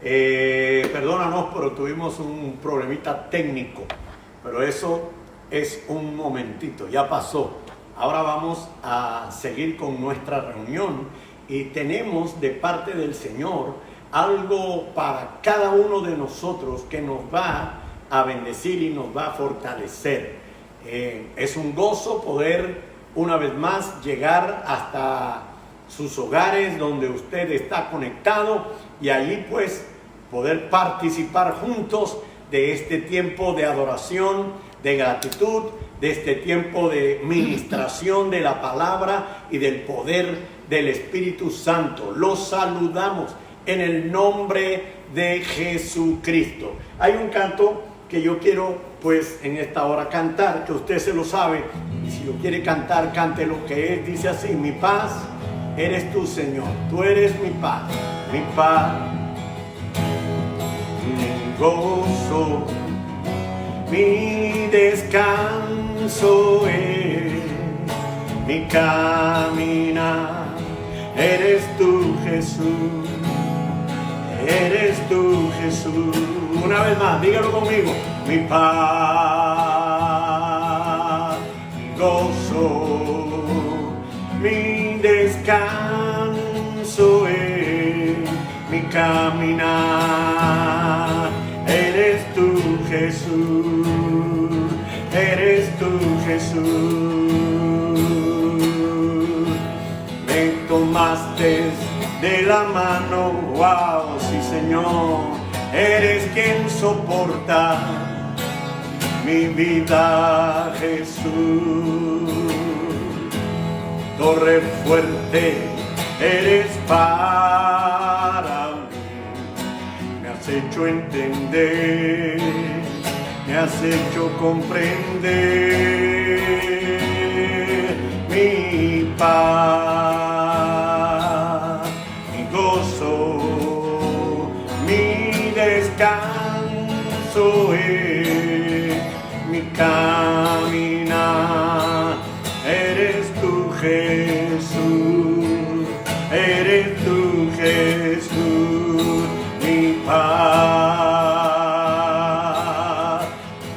Perdónanos, pero tuvimos un problemita técnico, pero eso es un momentito, ya pasó. Ahora vamos a seguir con nuestra reunión y tenemos de parte del Señor algo para cada uno de nosotros que nos va a bendecir y nos va a fortalecer. Es un gozo poder una vez más llegar hasta sus hogares donde usted está conectado y allí pues poder participar juntos de este tiempo de adoración, de gratitud, de este tiempo de ministración de la palabra y del poder del Espíritu Santo. Los saludamos en el nombre de Jesucristo. Hay un canto que yo quiero pues en esta hora cantar, que usted se lo sabe, y si lo quiere cantar, cante lo que es. Dice así: mi paz eres tú, Señor, tú eres mi paz, mi gozo, mi descanso es, mi caminar, eres tú, Jesús, eres tú, Jesús. Una vez más, dígalo conmigo: mi paz, mi gozo, mi descanso es, mi caminar, eres tú, Jesús, eres tú, Jesús. Me tomaste de la mano, wow, sí, Señor, eres quien soporta mi vida, Jesús. Torre fuerte eres para mí, me has hecho entender, me has hecho comprender. Mi paz, mi gozo, mi descanso es, mi caminar, eres tú, Jesús, eres tú, Jesús. Mi paz,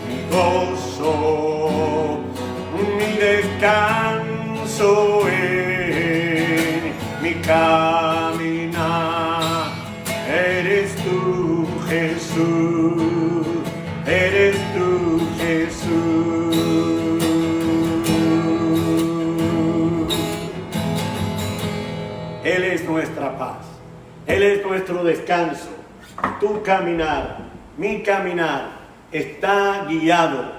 mi gozo, mi descanso es, mi caminar, eres tú, Jesús, eres tú, Jesús. Él es nuestra paz, Él es nuestro descanso. Tu caminar, mi caminar, está guiado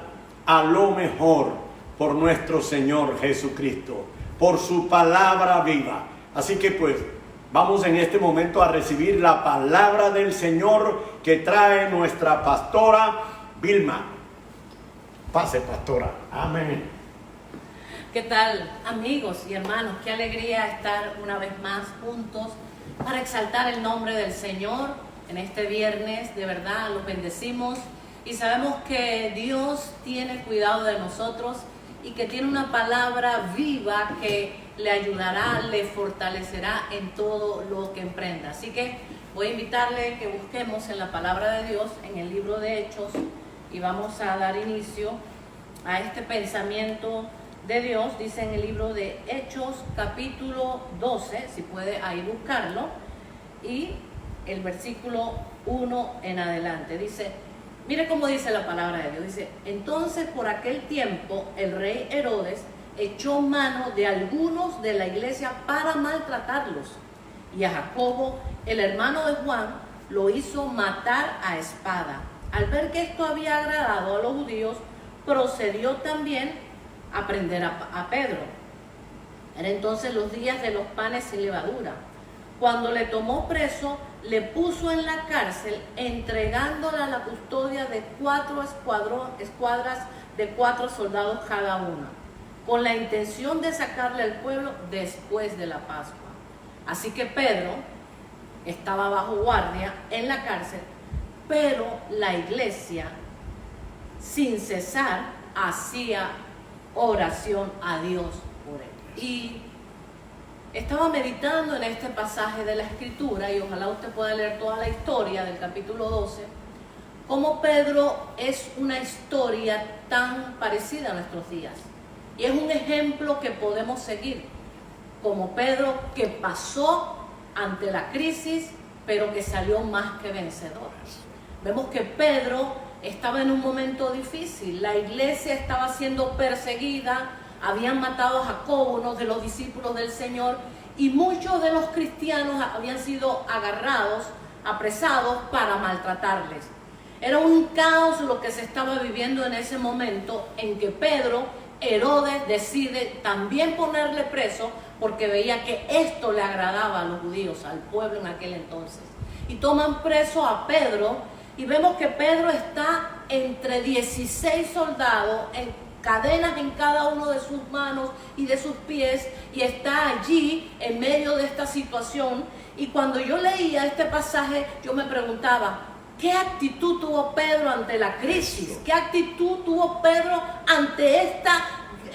a lo mejor por nuestro Señor Jesucristo, por su palabra viva. Así que pues vamos en este momento a recibir la palabra del Señor que trae nuestra pastora Vilma. Pase, pastora. Amén. ¿Qué tal, amigos y hermanos? Qué alegría estar una vez más juntos para exaltar el nombre del Señor. En este viernes, de verdad, los bendecimos y sabemos que Dios tiene cuidado de nosotros y que tiene una palabra viva que le ayudará, le fortalecerá en todo lo que emprenda. Así que voy a invitarle que busquemos en la palabra de Dios, en el libro de Hechos, y vamos a dar inicio a este pensamiento de Dios. Dice en el libro de Hechos, capítulo 12, si puede ahí buscarlo, y el versículo 1 en adelante. Dice, mire cómo dice la palabra de Dios. Dice, entonces por aquel tiempo el rey Herodes echó mano de algunos de la iglesia para maltratarlos, y a Jacobo, el hermano de Juan, lo hizo matar a espada. Al ver que esto había agradado a los judíos, procedió también a prender a Pedro. Eran entonces los días de los panes sin levadura. Cuando le tomó preso, le puso en la cárcel, entregándole a la custodia de 4 escuadras de 4 soldados cada una, con la intención de sacarle al pueblo después de la Pascua. Así que Pedro estaba bajo guardia en la cárcel, pero la iglesia, sin cesar, hacía oración a Dios por él. Y estaba meditando en este pasaje de la Escritura, y ojalá usted pueda leer toda la historia del capítulo 12, cómo Pedro es una historia tan parecida a nuestros días. Y es un ejemplo que podemos seguir, como Pedro que pasó ante la crisis, pero que salió más que vencedor. Vemos que Pedro estaba en un momento difícil, la iglesia estaba siendo perseguida, habían matado a Jacobo, uno de los discípulos del Señor, y muchos de los cristianos habían sido agarrados, apresados para maltratarles. Era un caos lo que se estaba viviendo en ese momento en que Herodes decide también ponerle preso porque veía que esto le agradaba a los judíos, al pueblo en aquel entonces. Y toman preso a Pedro y vemos que Pedro está entre 16 soldados, en cadenas en cada uno de sus manos y de sus pies, y está allí en medio de esta situación. Y cuando yo leía este pasaje, yo me preguntaba, ¿qué actitud tuvo Pedro ante la crisis? ¿Qué actitud tuvo Pedro ante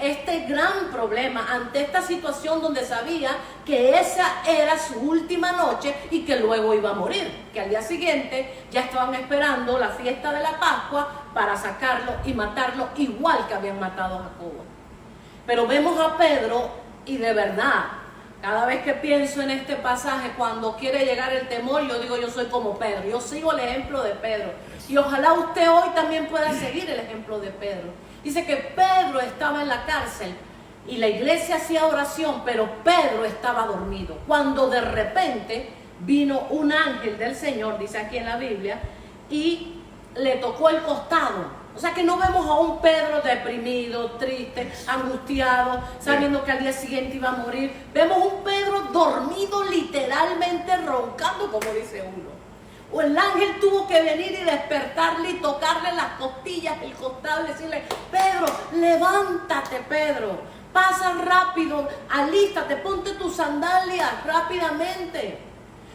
este gran problema, ante esta situación donde sabía que esa era su última noche y que luego iba a morir? Que al día siguiente ya estaban esperando la fiesta de la Pascua para sacarlo y matarlo igual que habían matado a Jacobo. Pero vemos a Pedro y de verdad, cada vez que pienso en este pasaje, cuando quiere llegar el temor, yo digo, yo soy como Pedro, yo sigo el ejemplo de Pedro. Y ojalá usted hoy también pueda seguir el ejemplo de Pedro. Dice que Pedro estaba en la cárcel y la iglesia hacía oración, pero Pedro estaba dormido. Cuando de repente vino un ángel del Señor, dice aquí en la Biblia, y le tocó el costado. O sea que no vemos a un Pedro deprimido, triste, angustiado, sabiendo que al día siguiente iba a morir. Vemos un Pedro dormido, literalmente roncando, como dice uno. O el ángel tuvo que venir y despertarle y tocarle las costillas, el costado, y decirle, Pedro, levántate, Pedro, pasa rápido, alístate, ponte tus sandalias rápidamente.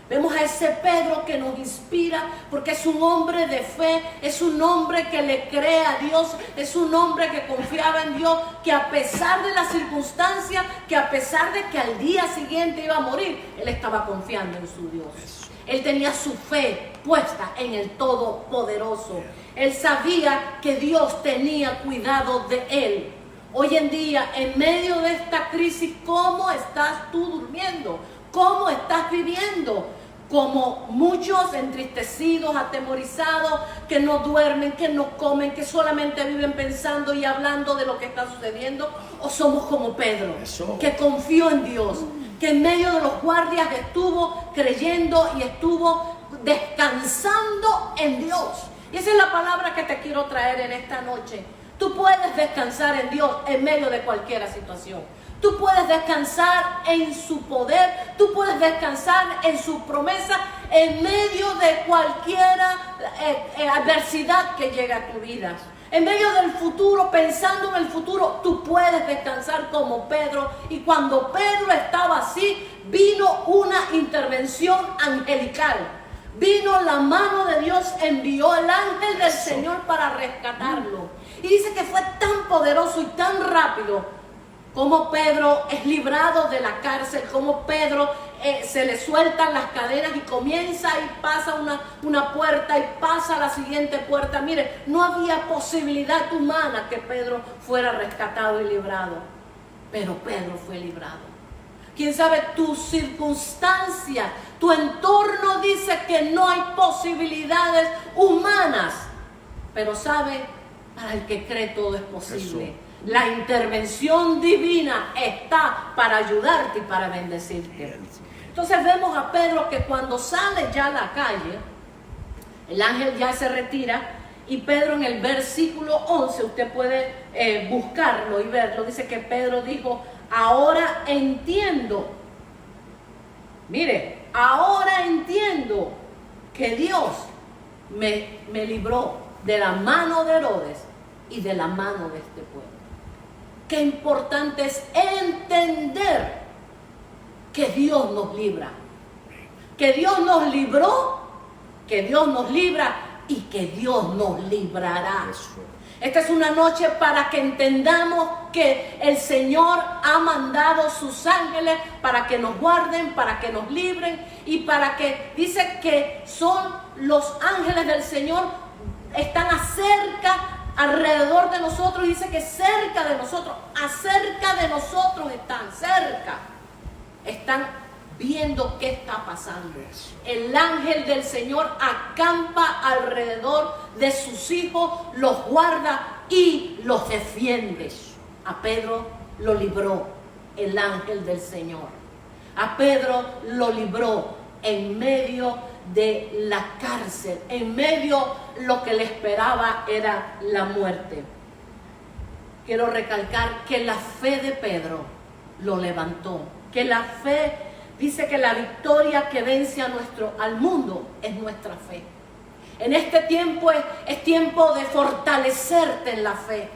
Vemos a ese Pedro que nos inspira porque es un hombre de fe, es un hombre que le cree a Dios, es un hombre que confiaba en Dios, que a pesar de las circunstancias, que a pesar de que al día siguiente iba a morir, él estaba confiando en su Dios. Él tenía su fe puesta en el Todopoderoso. Él sabía que Dios tenía cuidado de él. Hoy en día, en medio de esta crisis, ¿cómo estás tú durmiendo? ¿Cómo estás viviendo? Como muchos entristecidos, atemorizados, que no duermen, que no comen, que solamente viven pensando y hablando de lo que está sucediendo. ¿O somos como Pedro, que confió en Dios, que en medio de los guardias estuvo creyendo y estuvo descansando en Dios? Y esa es la palabra que te quiero traer en esta noche. Tú puedes descansar en Dios en medio de cualquier situación. Tú puedes descansar en su poder, tú puedes descansar en su promesa en medio de cualquier adversidad que llegue a tu vida. En medio del futuro, pensando en el futuro, tú puedes descansar como Pedro. Y cuando Pedro estaba así, vino una intervención angelical. Vino la mano de Dios, envió el ángel del Señor para rescatarlo. Y dice que fue tan poderoso y tan rápido como Pedro es librado de la cárcel, como Pedro se le sueltan las cadenas y comienza y pasa una puerta y pasa a la siguiente puerta. Mire, no había posibilidad humana que Pedro fuera rescatado y librado, pero Pedro fue librado. Quién sabe, tus circunstancias, tu entorno dice que no hay posibilidades humanas, pero sabe, para el que cree todo es posible. Eso. La intervención divina está para ayudarte y para bendecirte. Entonces vemos a Pedro que cuando sale ya a la calle, el ángel ya se retira, y Pedro en el versículo 11, usted puede buscarlo y verlo, dice que Pedro dijo, ahora entiendo, mire, ahora entiendo que Dios me libró de la mano de Herodes y de la mano de este pueblo. Qué importante es entender que Dios nos libra, que Dios nos libró, que Dios nos libra y que Dios nos librará. Esta es una noche para que entendamos que el Señor ha mandado sus ángeles para que nos guarden, para que nos libren y para que, dice que son los ángeles del Señor, están alrededor de nosotros, dice que cerca de nosotros, acerca de nosotros están viendo qué está pasando. El ángel del Señor acampa alrededor de sus hijos, los guarda y los defiende. A Pedro lo libró el ángel del Señor. A Pedro lo libró en medio de la cárcel, en medio lo que le esperaba era la muerte. Quiero recalcar que la fe de Pedro lo levantó, que la fe, dice que la victoria que vence al mundo es nuestra fe. En este tiempo es tiempo de fortalecerte en la fe.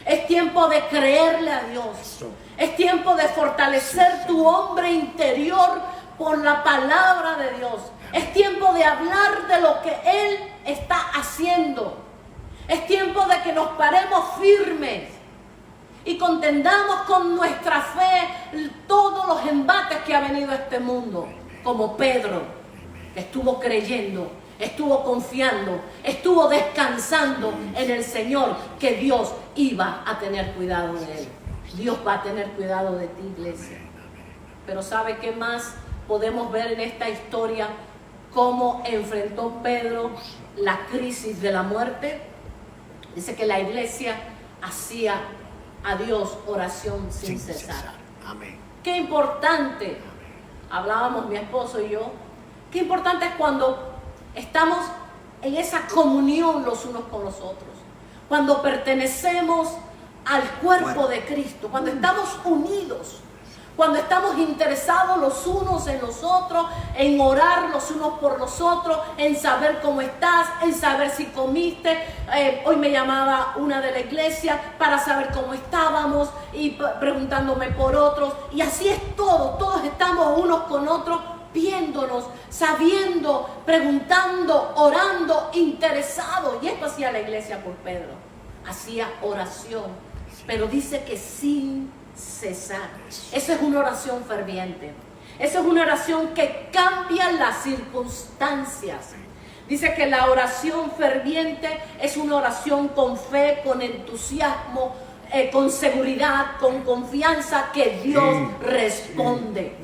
Es tiempo de creerle a Dios. Es tiempo de fortalecer tu hombre interior por la palabra de Dios. Es tiempo de hablar de lo que Él está haciendo. Es tiempo de que nos paremos firmes y contendamos con nuestra fe todos los embates que ha venido a este mundo, como Pedro, que estuvo creyendo, estuvo confiando, estuvo descansando en el Señor, que Dios iba a tener cuidado de él. Dios va a tener cuidado de ti, iglesia. Pero ¿sabe qué más podemos ver en esta historia? Cómo enfrentó Pedro la crisis de la muerte. Dice que la iglesia hacía a Dios oración sin cesar. Amén. Qué importante, hablábamos mi esposo y yo, qué importante es cuando estamos en esa comunión los unos con los otros, cuando pertenecemos al cuerpo de Cristo, cuando estamos unidos, cuando estamos interesados los unos en los otros, en orar los unos por los otros, en saber cómo estás, en saber si comiste. Hoy me llamaba una de la iglesia para saber cómo estábamos y preguntándome por otros. Y así es todo, todos estamos unos con otros, viéndonos, sabiendo, preguntando, orando, interesados. Y esto hacía la iglesia por Pedro, hacía oración, pero dice que sin cesar. Esa es una oración ferviente. Esa es una oración que cambia las circunstancias. Dice que la oración ferviente es una oración con fe, con entusiasmo, con seguridad, con confianza que Dios responde.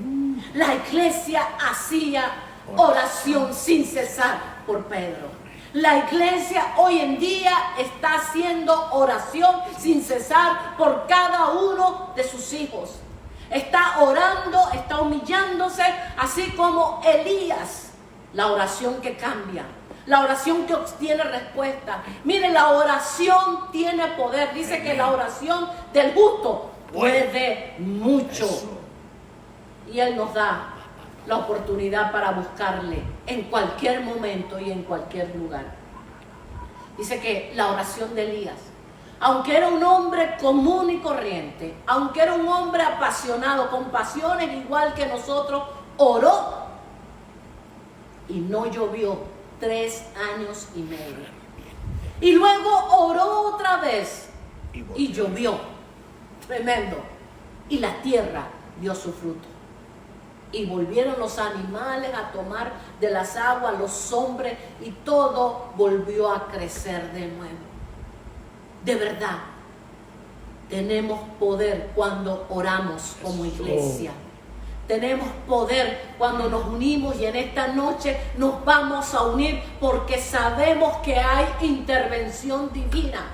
La iglesia hacía oración sin cesar por Pedro. La iglesia hoy en día está haciendo oración sin cesar por cada uno de sus hijos. Está orando, está humillándose, así como Elías. La oración que cambia, la oración que obtiene respuesta. Mire, la oración tiene poder. Dice que la oración del justo puede mucho. Y Él nos da la oportunidad para buscarle en cualquier momento y en cualquier lugar. Dice que la oración de Elías, aunque era un hombre común y corriente, aunque era un hombre apasionado, con pasiones igual que nosotros, oró y no llovió 3 años y medio. Y luego oró otra vez y llovió. Tremendo. Y la tierra dio su fruto. Y volvieron los animales a tomar de las aguas, los hombres, y todo volvió a crecer de nuevo. De verdad, tenemos poder cuando oramos como iglesia. Tenemos poder cuando nos unimos, y en esta noche nos vamos a unir porque sabemos que hay intervención divina,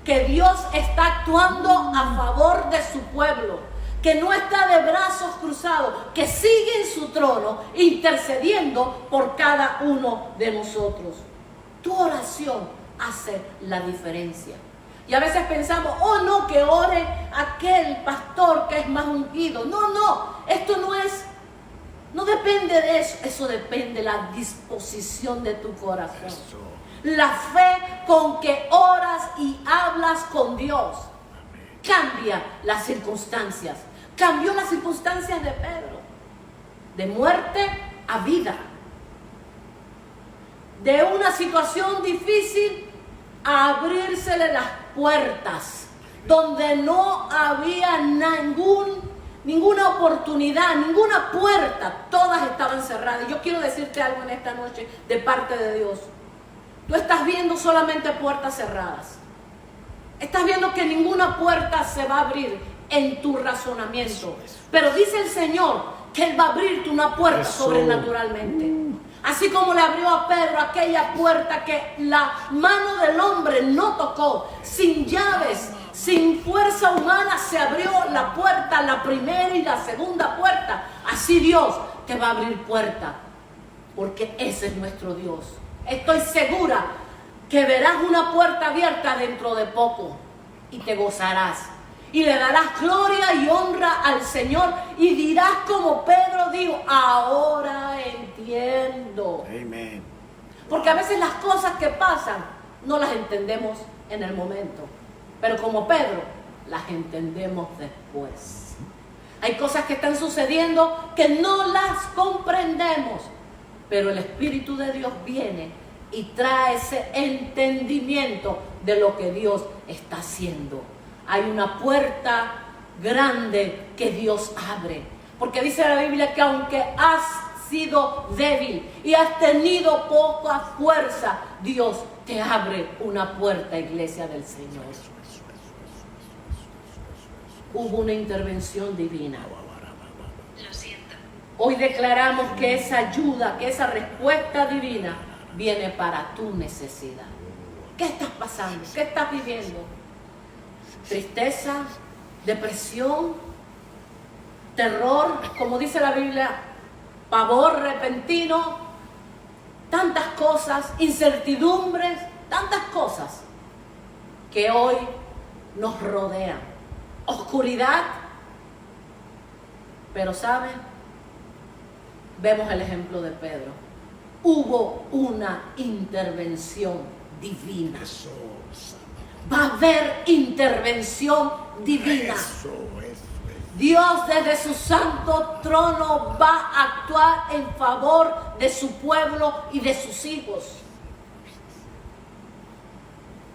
que Dios está actuando a favor de su pueblo, que no está de brazos cruzados, que sigue en su trono intercediendo por cada uno de nosotros. Tu oración hace la diferencia. Y a veces pensamos, oh no, que ore aquel pastor que es más ungido. No, esto no depende de eso. Eso depende de la disposición de tu corazón. La fe con que oras y hablas con Dios cambia las circunstancias. Cambió las circunstancias de Pedro, de muerte a vida, de una situación difícil a abrírsele las puertas, donde no había ninguna oportunidad, ninguna puerta, todas estaban cerradas. Yo quiero decirte algo en esta noche de parte de Dios. Tú estás viendo solamente puertas cerradas. Estás viendo que ninguna puerta se va a abrir en tu razonamiento. Pero dice el Señor que Él va a abrirte una puerta sobrenaturalmente. Así como le abrió a Pedro aquella puerta que la mano del hombre no tocó, sin llaves, sin fuerza humana se abrió la puerta, la primera y la segunda puerta. Así Dios te va a abrir puerta, porque ese es nuestro Dios. Estoy segura que verás una puerta abierta dentro de poco y te gozarás. Y le darás gloria y honra al Señor y dirás como Pedro dijo, ahora entiendo. Amén. Porque a veces las cosas que pasan no las entendemos en el momento, pero como Pedro las entendemos después. Hay cosas que están sucediendo que no las comprendemos, pero el Espíritu de Dios viene y trae ese entendimiento de lo que Dios está haciendo. Hay una puerta grande que Dios abre. Porque dice la Biblia que aunque has sido débil y has tenido poca fuerza, Dios te abre una puerta, iglesia del Señor. Hubo una intervención divina. Lo siento. Hoy declaramos que esa ayuda, que esa respuesta divina viene para tu necesidad. ¿Qué estás pasando? ¿Qué estás viviendo? Tristeza, depresión, terror, como dice la Biblia, pavor repentino, tantas cosas, incertidumbres, tantas cosas que hoy nos rodean. Oscuridad, pero ¿saben? Vemos el ejemplo de Pedro. Hubo una intervención divina. Va a haber intervención divina. Dios desde su santo trono va a actuar en favor de su pueblo y de sus hijos.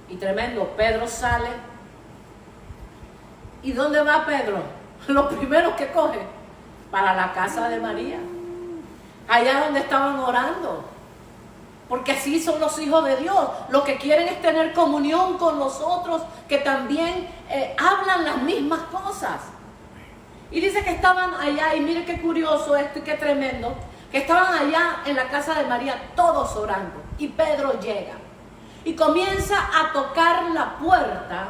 Y tremendo, Pedro sale. ¿Y dónde va Pedro? Lo primero que coge, para la casa de María, allá donde estaban orando. Porque así son los hijos de Dios. Lo que quieren es tener comunión con los otros que también hablan las mismas cosas. Y dice que estaban allá, y mire qué curioso esto y qué tremendo, que estaban allá en la casa de María todos orando. Y Pedro llega y comienza a tocar la puerta.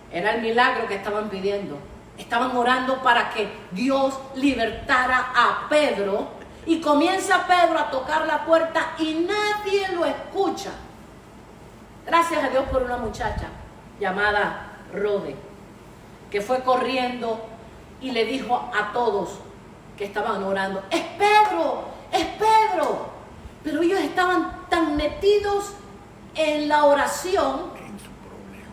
Era el milagro que estaban pidiendo. Estaban orando para que Dios libertara a Pedro. Y comienza Pedro a tocar la puerta y nadie lo escucha. Gracias a Dios por una muchacha llamada Rode, que fue corriendo y le dijo a todos que estaban orando, ¡es Pedro! ¡Es Pedro! Pero ellos estaban tan metidos en la oración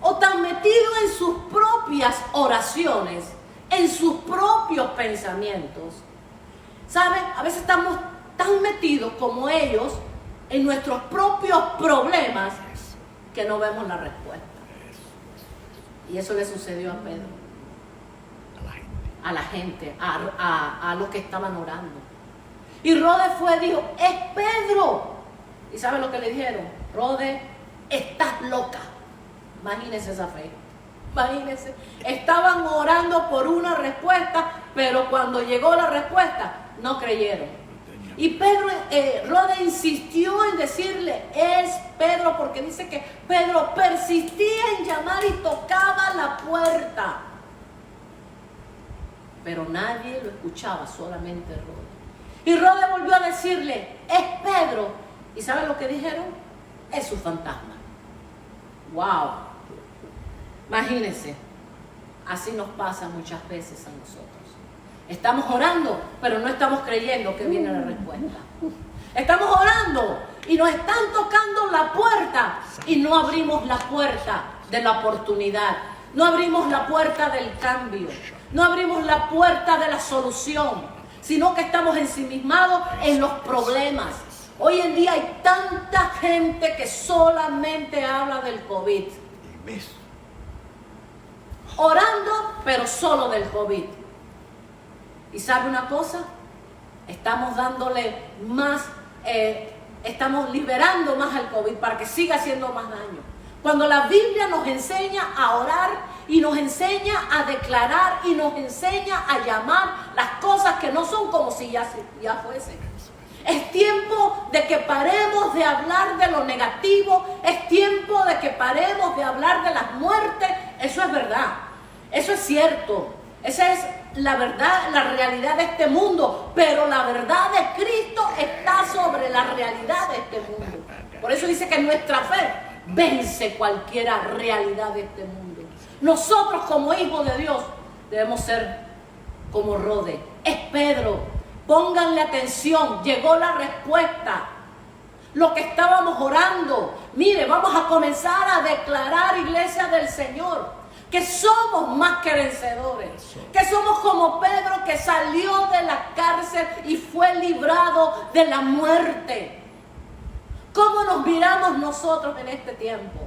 o tan metidos en sus propias oraciones, en sus propios pensamientos. ¿Saben? A veces estamos tan metidos como ellos en nuestros propios problemas que no vemos la respuesta. Y eso le sucedió a Pedro, a la gente, a los que estaban orando. Y Rode fue y dijo, ¡es Pedro! ¿Y saben lo que le dijeron? Rode, estás loca. Imagínense esa fe. Imagínense. Estaban orando por una respuesta, pero cuando llegó la respuesta, no creyeron. Y Pedro, Rode insistió en decirle, es Pedro, porque dice que Pedro persistía en llamar y tocaba la puerta. Pero nadie lo escuchaba, solamente Rode. Y Rode volvió a decirle, es Pedro. ¿Y saben lo que dijeron? Es un fantasma. ¡Wow! Imagínense, así nos pasa muchas veces a nosotros. Estamos orando, pero no estamos creyendo que viene la respuesta. Estamos orando y nos están tocando la puerta y no abrimos la puerta de la oportunidad. No abrimos la puerta del cambio. No abrimos la puerta de la solución, sino que estamos ensimismados en los problemas. Hoy en día hay tanta gente que solamente habla del COVID. Orando, pero solo del COVID. ¿Y sabe una cosa? Estamos dándole más, estamos liberando más al COVID para que siga haciendo más daño. Cuando la Biblia nos enseña a orar y nos enseña a declarar y nos enseña a llamar las cosas que no son como si ya fuesen. Es tiempo de que paremos de hablar de lo negativo, es tiempo de que paremos de hablar de las muertes. Eso es verdad, eso es cierto, esa es la verdad, la realidad de este mundo, pero la verdad de Cristo está sobre la realidad de este mundo. Por eso dice que nuestra fe vence cualquier realidad de este mundo. Nosotros como hijos de Dios debemos ser como Rode. Es Pedro. Pónganle atención, llegó la respuesta. Lo que estábamos orando. Mire, vamos a comenzar a declarar, iglesia del Señor, que somos más que vencedores. Que somos como Pedro, que salió de la cárcel y fue librado de la muerte. ¿Cómo nos miramos nosotros en este tiempo?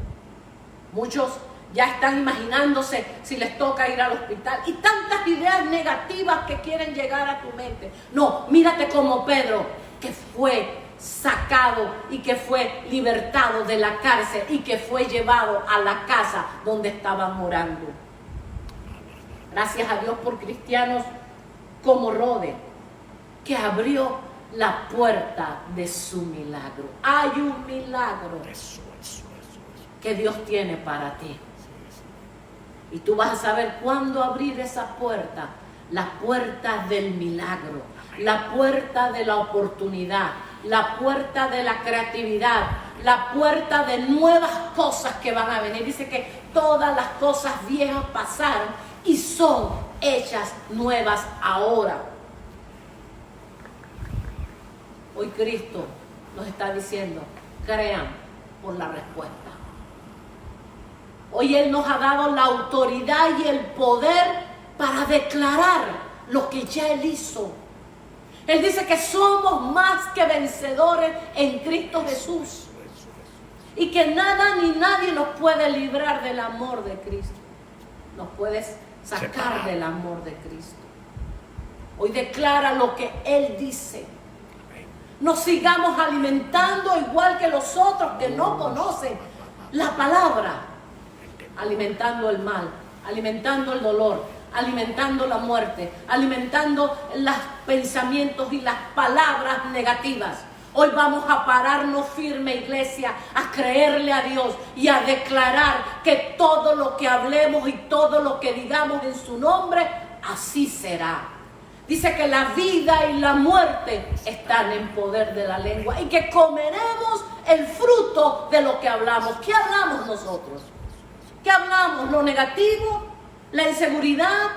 Muchos ya están imaginándose si les toca ir al hospital y tantas ideas negativas que quieren llegar a tu mente. No, mírate como Pedro, que fue sacado y que fue libertado de la cárcel y que fue llevado a la casa donde estaban morando. Gracias a Dios por cristianos como Rode, que abrió la puerta de su milagro. Hay un milagro que Dios tiene para ti. Y tú vas a saber cuándo abrir esa puerta, la puerta del milagro, la puerta de la oportunidad, la puerta de la creatividad, la puerta de nuevas cosas que van a venir. Dice que todas las cosas viejas pasaron y son hechas nuevas ahora. Hoy Cristo nos está diciendo, crean por la respuesta. Hoy Él nos ha dado la autoridad y el poder para declarar lo que ya Él hizo. Él dice que somos más que vencedores en Cristo Jesús. Y que nada ni nadie nos puede librar del amor de Cristo. Nos puedes sacar del amor de Cristo. Hoy declara lo que Él dice. No sigamos alimentando igual que los otros que no conocen la palabra. Alimentando el mal, alimentando el dolor, alimentando la muerte, alimentando los pensamientos y las palabras negativas. Hoy vamos a pararnos firme, iglesia, a creerle a Dios y a declarar que todo lo que hablemos y todo lo que digamos en su nombre, así será. Dice que la vida y la muerte están en poder de la lengua y que comeremos el fruto de lo que hablamos. ¿Qué hablamos nosotros? ¿Qué hablamos? ¿Lo negativo? ¿La inseguridad?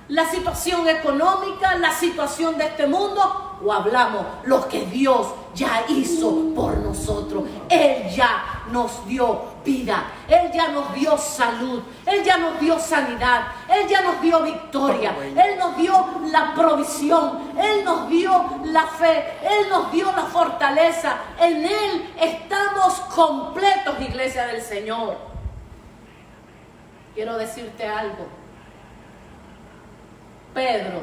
¿La situación económica? ¿La situación de este mundo? ¿O hablamos lo que Dios ya hizo por nosotros? Él ya nos dio vida. Él ya nos dio salud. Él ya nos dio sanidad. Él ya nos dio victoria. Él nos dio la provisión. Él nos dio la fe. Él nos dio la fortaleza. En Él estamos completos, iglesia del Señor. Quiero decirte algo. Pedro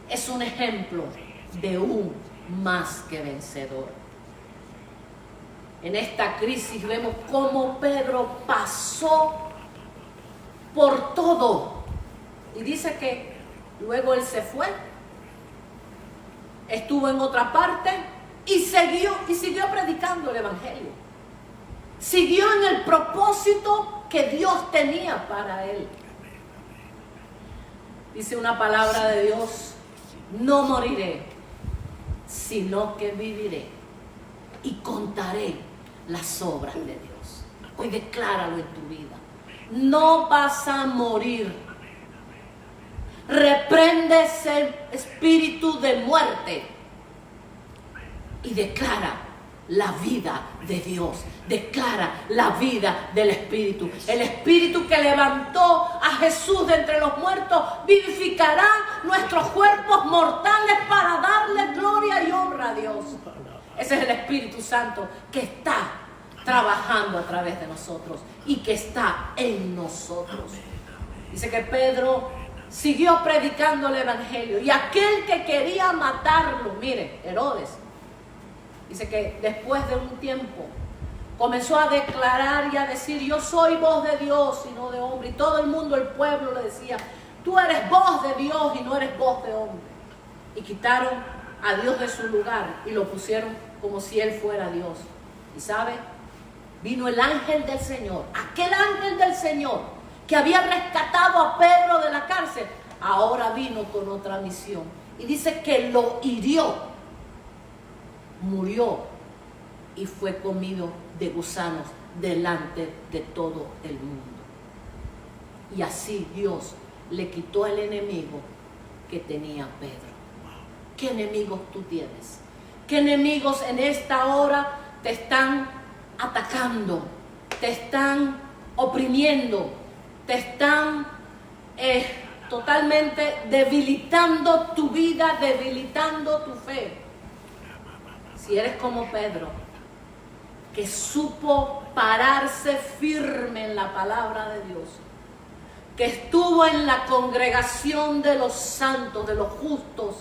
es un ejemplo de un más que vencedor. En esta crisis vemos cómo Pedro pasó por todo. Y dice que luego él se fue, estuvo en otra parte y siguió predicando el evangelio. Siguió en el propósito que Dios tenía para él. Dice una palabra de Dios: no moriré, sino que viviré y contaré las obras de Dios. Hoy decláralo en tu vida. No vas a morir. Reprende ese espíritu de muerte y declara la vida de Dios. Declara la vida del Espíritu. El Espíritu que levantó a Jesús de entre los muertos vivificará nuestros cuerpos mortales para darle gloria y honra a Dios. Ese es el Espíritu Santo que está trabajando a través de nosotros y que está en nosotros. Dice que Pedro siguió predicando el Evangelio y aquel que quería matarlo, mire, Herodes, dice que después de un tiempo comenzó a declarar y a decir: yo soy voz de Dios y no de hombre. Y todo el mundo, el pueblo, le decía: tú eres voz de Dios y no eres voz de hombre. Y quitaron a Dios de su lugar y lo pusieron como si Él fuera Dios. Y sabe, vino el ángel del Señor, aquel ángel del Señor que había rescatado a Pedro de la cárcel, ahora vino con otra misión. Y dice que lo hirió, murió y fue comido de gusanos delante de todo el mundo. Y así Dios le quitó el enemigo que tenía Pedro. ¿Qué enemigos tú tienes? ¿Qué enemigos en esta hora te están atacando? Te están oprimiendo, te están totalmente debilitando tu vida, debilitando tu fe. Si eres como Pedro, que supo pararse firme en la palabra de Dios, que estuvo en la congregación de los santos, de los justos,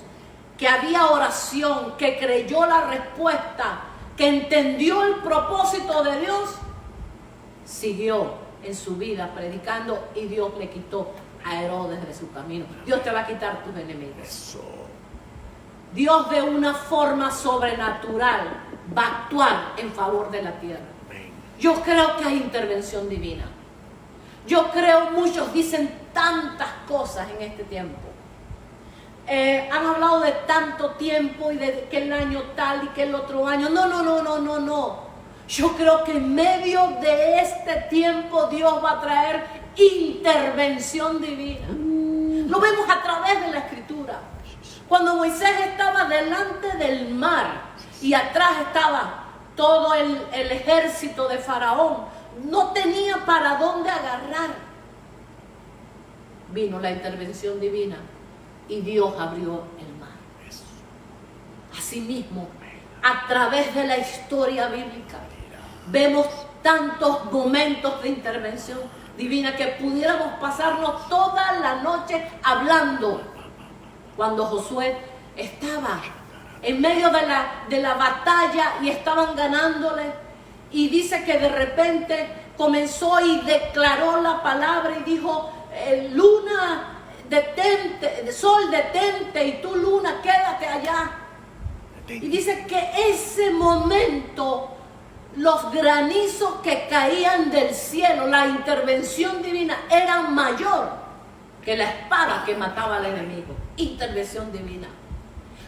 que había oración, que creyó la respuesta, que entendió el propósito de Dios, siguió en su vida predicando y Dios le quitó a Herodes de su camino. Dios te va a quitar tus enemigos. Dios de una forma sobrenatural va a actuar en favor de la tierra. Yo creo que hay intervención divina. Yo creo, muchos dicen tantas cosas en este tiempo. Han hablado de tanto tiempo y de que el año tal y que el otro año. No. Yo creo que en medio de este tiempo Dios va a traer intervención divina. Lo vemos a través de la Escritura. Cuando Moisés estaba delante del mar y atrás estaba todo el ejército de Faraón, no tenía para dónde agarrar. Vino la intervención divina y Dios abrió el mar. Asimismo, a través de la historia bíblica, vemos tantos momentos de intervención divina que pudiéramos pasarnos toda la noche hablando. Cuando Josué estaba en medio de la batalla y estaban ganándole, y dice que de repente comenzó y declaró la palabra y dijo: luna, detente, sol, detente, y tú, luna, quédate allá. Y dice que ese momento, los granizos que caían del cielo, la intervención divina, era mayor que la espada que mataba al enemigo. Intervención divina.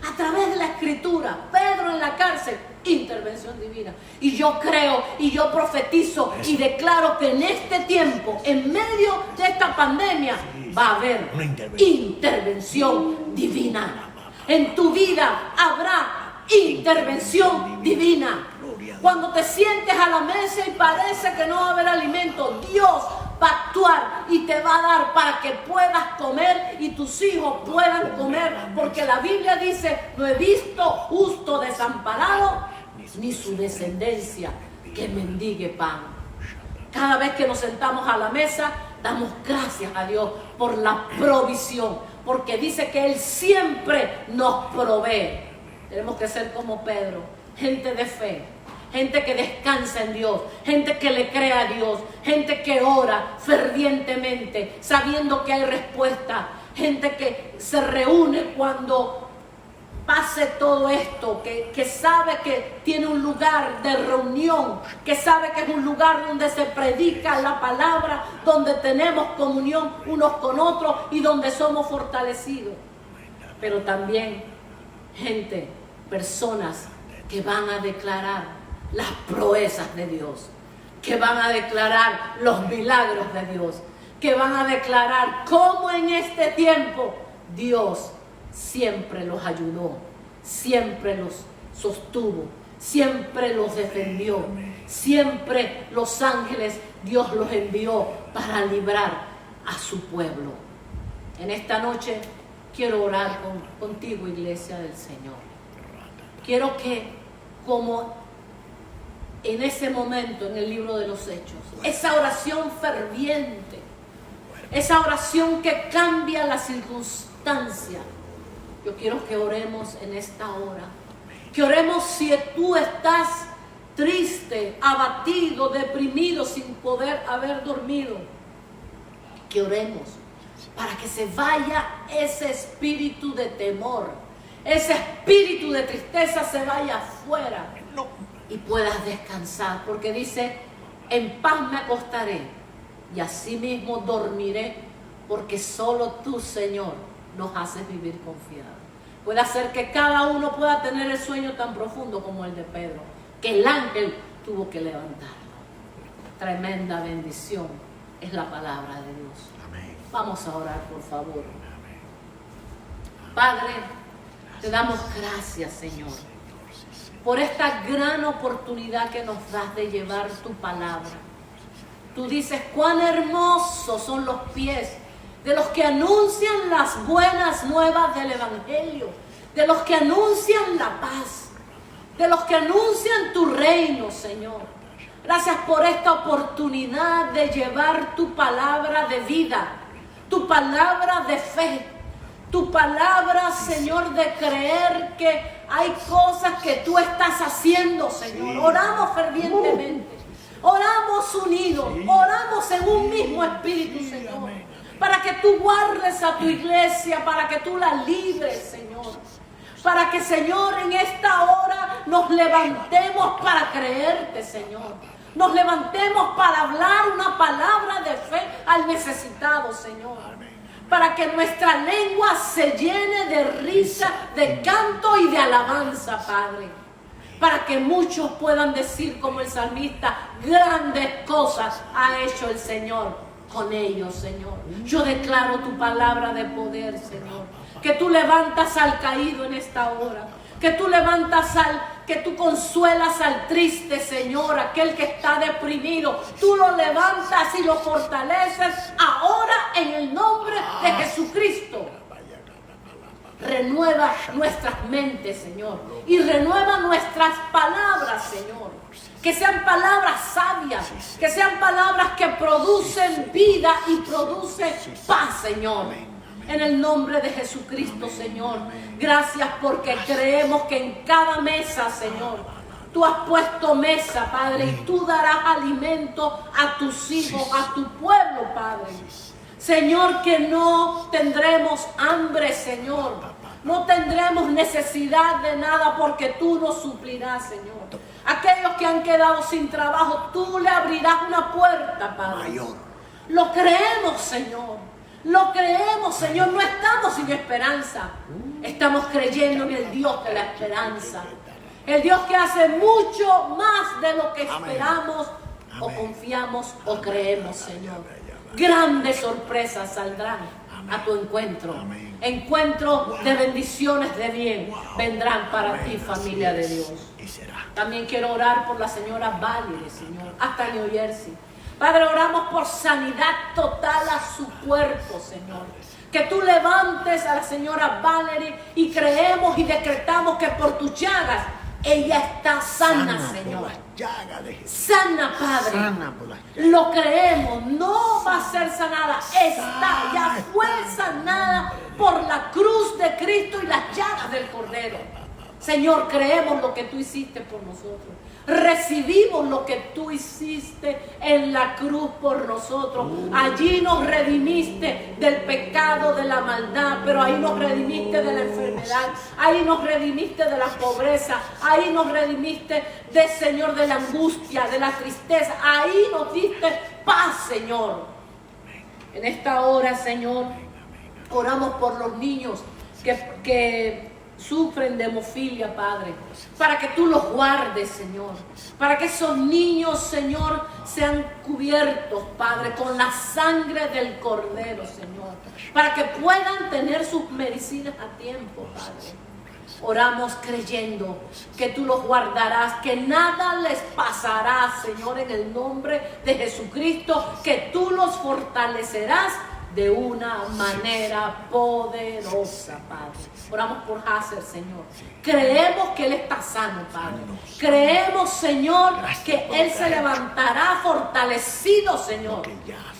A través de la Escritura, Pedro en la cárcel, intervención divina. Y yo creo y yo profetizo y declaro que en este tiempo, en medio de esta pandemia, va a haber intervención divina. En tu vida habrá intervención divina. Cuando te sientes a la mesa y parece que no va a haber alimento, Dios va a actuar y te va a dar para que puedas comer y tus hijos puedan comer, porque la Biblia dice: no he visto justo desamparado ni su descendencia que mendigue pan. Cada vez que nos sentamos a la mesa, damos gracias a Dios por la provisión, porque dice que Él siempre nos provee. Tenemos que ser como Pedro, gente de fe, gente que descansa en Dios, gente que le cree a Dios, gente que ora fervientemente, sabiendo que hay respuesta, gente que se reúne cuando pase todo esto, que sabe que tiene un lugar de reunión, que sabe que es un lugar donde se predica la palabra, donde tenemos comunión unos con otros y donde somos fortalecidos. Pero también gente, personas que van a declarar las proezas de Dios, que van a declarar los milagros de Dios, que van a declarar cómo en este tiempo Dios siempre los ayudó, siempre los sostuvo, siempre los defendió, siempre los ángeles Dios los envió para librar a su pueblo. En esta noche quiero orar contigo, iglesia del Señor. Quiero que como en ese momento en el libro de los Hechos. Esa oración ferviente, esa oración que cambia la circunstancia. Yo quiero que oremos en esta hora. Que oremos si tú estás triste, abatido, deprimido, sin poder haber dormido. Que oremos para que se vaya ese espíritu de temor, ese espíritu de tristeza se vaya afuera y puedas descansar, porque dice: en paz me acostaré y asimismo dormiré, porque solo tú, Señor, nos haces vivir confiados. Puede hacer que cada uno pueda tener el sueño tan profundo como el de Pedro, que el ángel tuvo que levantarlo. Tremenda bendición es la palabra de Dios. Amén. Vamos a orar, por favor. Padre, te damos gracias, Señor, por esta gran oportunidad que nos das de llevar tu palabra. Tú dices: cuán hermosos son los pies de los que anuncian las buenas nuevas del Evangelio, de los que anuncian la paz, de los que anuncian tu reino, Señor. Gracias por esta oportunidad de llevar tu palabra de vida, tu palabra de fe, tu palabra, Señor, de creer que hay cosas que tú estás haciendo, Señor. Oramos fervientemente, oramos unidos, oramos en un mismo espíritu, Señor, para que tú guardes a tu iglesia, para que tú la libres, Señor. Para que, Señor, en esta hora nos levantemos para creerte, Señor. Nos levantemos para hablar una palabra de fe al necesitado, Señor. Para que nuestra lengua se llene de risa, de canto y de alabanza, Padre. Para que muchos puedan decir como el salmista: grandes cosas ha hecho el Señor con ellos, Señor. Yo declaro tu palabra de poder, Señor. Que tú levantas al caído en esta hora. Que tú levantas que tú consuelas al triste, Señor, aquel que está deprimido. Tú lo levantas y lo fortaleces ahora en el nombre de Jesucristo. Renueva nuestras mentes, Señor, y renueva nuestras palabras, Señor. Que sean palabras sabias, que sean palabras que producen vida y producen paz, Señor. En el nombre de Jesucristo, Señor. Gracias porque creemos que en cada mesa, Señor, tú has puesto mesa, Padre, y tú darás alimento a tus hijos, a tu pueblo, Padre. Señor, que no tendremos hambre, Señor. No tendremos necesidad de nada porque tú nos suplirás, Señor. Aquellos que han quedado sin trabajo, tú le abrirás una puerta, Padre. Lo creemos, Señor. Lo creemos, Señor. No estamos sin esperanza. Estamos creyendo en el Dios de la esperanza. El Dios que hace mucho más de lo que esperamos o confiamos o creemos, Señor. Grandes sorpresas saldrán a tu encuentro. Encuentro de bendiciones de bien vendrán para ti, familia de Dios. También quiero orar por la señora Valerie, Señor, hasta New Jersey. Padre, oramos por sanidad total a su cuerpo, Señor. Que tú levantes a la señora Valerie y creemos y decretamos que por tus llagas ella está sana, Señor. Sana, Padre. Lo creemos. No va a ser sanada. Está, ya fue sanada por la cruz de Cristo y las llagas del Cordero. Señor, creemos lo que tú hiciste por nosotros. Recibimos lo que tú hiciste en la cruz por nosotros. Allí nos redimiste del pecado, de la maldad, pero ahí nos redimiste de la enfermedad, ahí nos redimiste de la pobreza, ahí nos redimiste Señor, de la angustia, de la tristeza. Ahí nos diste paz, Señor. En esta hora, Señor, oramos por los niños que sufren de hemofilia, Padre, para que tú los guardes, Señor, para que esos niños, Señor, sean cubiertos, Padre, con la sangre del Cordero, Señor, para que puedan tener sus medicinas a tiempo, Padre. Oramos creyendo que tú los guardarás, que nada les pasará, Señor, en el nombre de Jesucristo, que tú los fortalecerás de una manera poderosa, Padre. Oramos por Hazer, Señor. Creemos que Él está sano, Padre. Creemos, Señor, que Él se levantará fortalecido, Señor.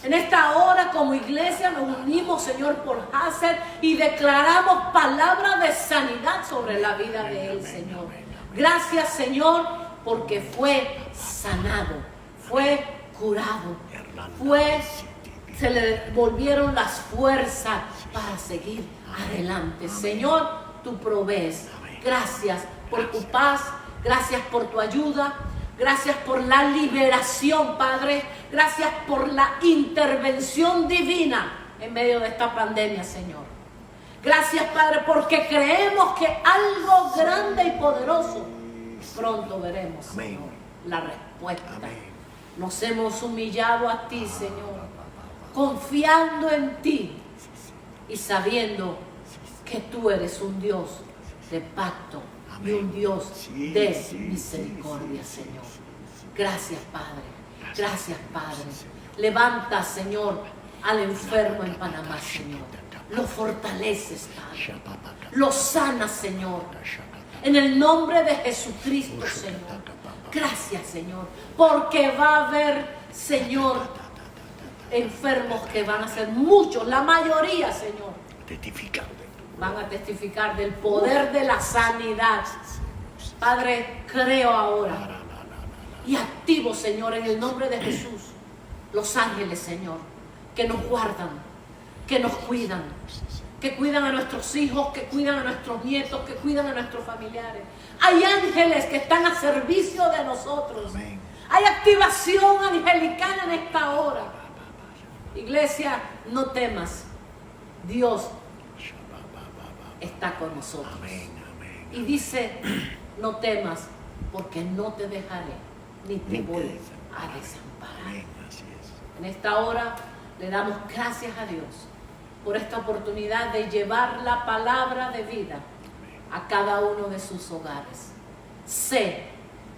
En esta hora, como iglesia, nos unimos, Señor, por Hazer y declaramos palabras de sanidad sobre la vida de Él, Señor. Gracias, Señor, porque fue sanado, fue curado, se le volvieron las fuerzas para seguir adelante. Señor, tú provees. Gracias por tu paz, gracias por tu ayuda, gracias por la liberación, Padre. Gracias por la intervención divina en medio de esta pandemia, Señor. Gracias, Padre, porque creemos que algo grande y poderoso pronto veremos, Señor, la respuesta. Nos hemos humillado a ti, Señor, confiando en ti y sabiendo que tú eres un Dios de pacto y un Dios de misericordia, Señor. Gracias, Padre. Gracias, Padre. Levanta, Señor, al enfermo en Panamá, Señor. Lo fortaleces, Padre. Lo sanas, Señor. En el nombre de Jesucristo, Señor. Gracias, Señor. Porque va a haber, Señor, enfermos que van a ser muchos, la mayoría, Señor. Van a testificar del poder de la sanidad. Padre, creo ahora y activo, Señor, en el nombre de Jesús, los ángeles, Señor, que nos guardan, que nos cuidan, que cuidan a nuestros hijos, que cuidan a nuestros nietos, que cuidan a nuestros familiares. Hay ángeles que están a servicio de nosotros. Hay activación angelical en esta hora. Iglesia, no temas. Dios está con nosotros. Y dice, no temas, porque no te dejaré, ni te voy a desamparar. En esta hora le damos gracias a Dios por esta oportunidad de llevar la palabra de vida a cada uno de sus hogares.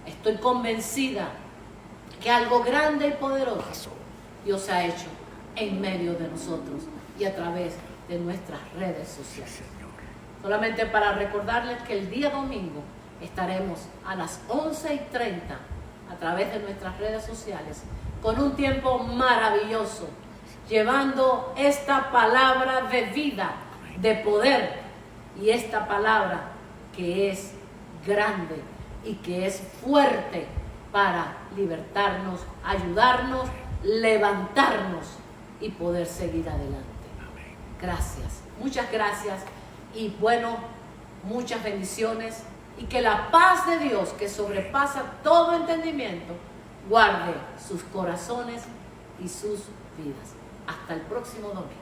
Estoy convencida que algo grande y poderoso Dios ha hecho en medio de nosotros y a través de nuestras redes sociales. Solamente para recordarles que el día domingo estaremos a las 11:30 a través de nuestras redes sociales con un tiempo maravilloso, llevando esta palabra de vida, de poder, y esta palabra que es grande y que es fuerte para libertarnos, ayudarnos, levantarnos y poder seguir adelante. Gracias, muchas gracias y bueno, muchas bendiciones y que la paz de Dios que sobrepasa todo entendimiento guarde sus corazones y sus vidas. Hasta el próximo domingo.